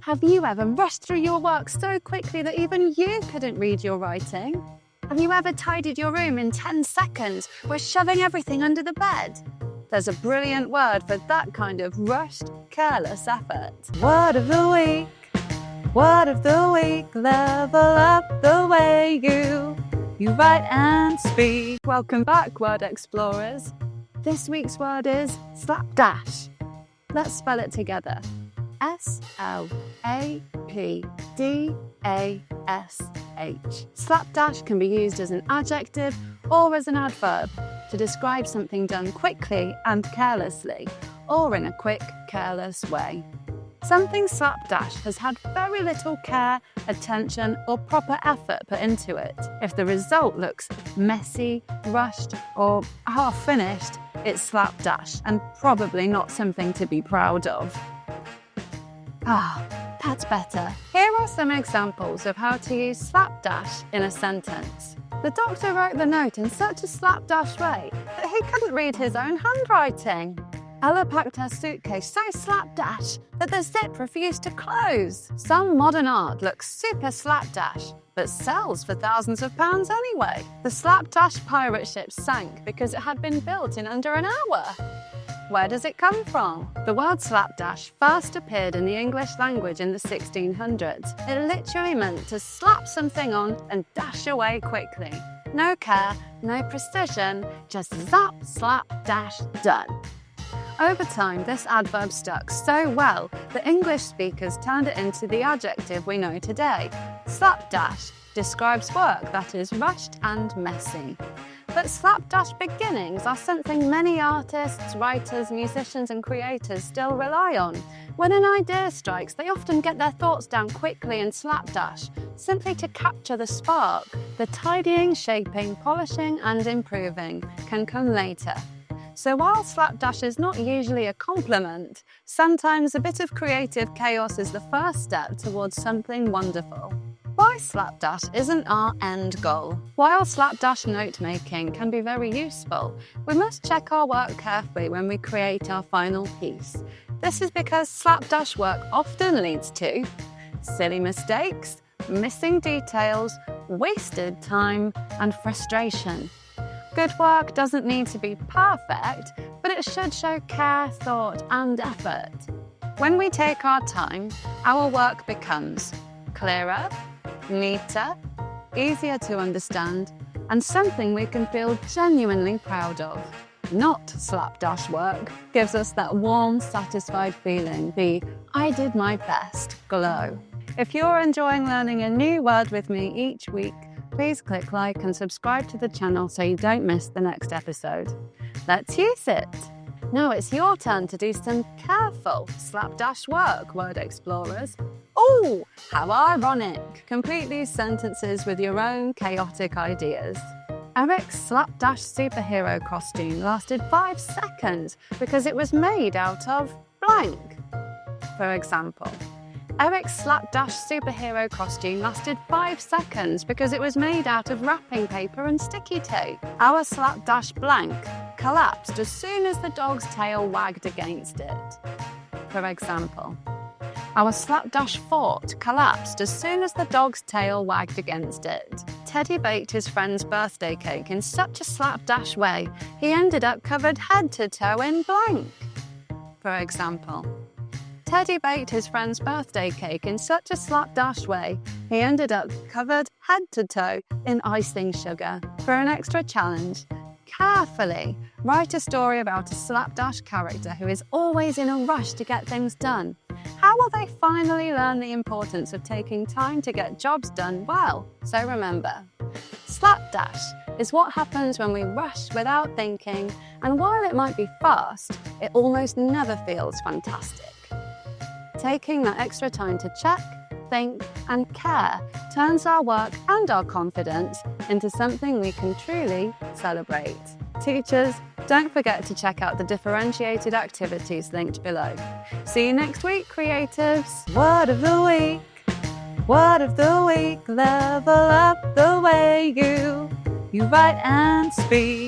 Have you ever rushed through your work so quickly that even you couldn't read your writing? Have you ever tidied your room in 10 seconds by shoving everything under the bed? There's a brilliant word for that kind of rushed, careless effort. Word of the week. Word of the week. Level up the way you write and speak. Welcome back, word explorers. This week's word is slapdash. Let's spell it together. S-L-A-P-D-A-S-H. Slapdash can be used as an adjective or as an adverb to describe something done quickly and carelessly, or in a quick, careless way. Something slapdash has had very little care, attention, or proper effort put into it. If the result looks messy, rushed, or half-finished, it's slapdash and probably not something to be proud of. That's better. Here are some examples of how to use slapdash in a sentence. The doctor wrote the note in such a slapdash way that he couldn't read his own handwriting. Ella packed her suitcase so slapdash that the zip refused to close. Some modern art looks super slapdash, but sells for thousands of pounds anyway. The slapdash pirate ship sank because it had been built in under an hour. Where does it come from? The word slapdash first appeared in the English language in the 1600s. It literally meant to slap something on and dash away quickly. No care, no precision, just zap, slap, dash, done. Over time, this adverb stuck so well that English speakers turned it into the adjective we know today. Slapdash describes work that is rushed and messy. But slapdash beginnings are something many artists, writers, musicians and creators still rely on. When an idea strikes, they often get their thoughts down quickly in slapdash, simply to capture the spark. The tidying, shaping, polishing and improving can come later. So while slapdash is not usually a compliment, sometimes a bit of creative chaos is the first step towards something wonderful. Why slapdash isn't our end goal. While slapdash note-making can be very useful, we must check our work carefully when we create our final piece. This is because slapdash work often leads to silly mistakes, missing details, wasted time, and frustration. Good work doesn't need to be perfect, but it should show care, thought, and effort. When we take our time, our work becomes clearer, neater, easier to understand, and something we can feel genuinely proud of. Not slapdash work gives us that warm, satisfied feeling, the I did my best glow. If you're enjoying learning a new word with me each week, please click like and subscribe to the channel so you don't miss the next episode. Let's use it! Now it's your turn to do some careful slapdash work, word explorers. Oh, how ironic! Complete these sentences with your own chaotic ideas. Eric's slapdash superhero costume lasted 5 seconds because it was made out of blank. For example, Eric's slapdash superhero costume lasted 5 seconds because it was made out of wrapping paper and sticky tape. Our slapdash blank collapsed as soon as the dog's tail wagged against it. For example, our slapdash fort collapsed as soon as the dog's tail wagged against it. Teddy baked his friend's birthday cake in such a slapdash way, he ended up covered head to toe in blank. For example, Teddy baked his friend's birthday cake in such a slapdash way, he ended up covered head to toe in icing sugar. For an extra challenge, carefully write a story about a slapdash character who is always in a rush to get things done. How will they finally learn the importance of taking time to get jobs done well? So remember, slapdash is what happens when we rush without thinking, and while it might be fast, it almost never feels fantastic. Taking that extra time to check, think, and care turns our work and our confidence into something we can truly celebrate. Teachers, don't forget to check out the differentiated activities linked below. See you next week, creatives. Word of the week. Word of the week. Level up the way you write and speak.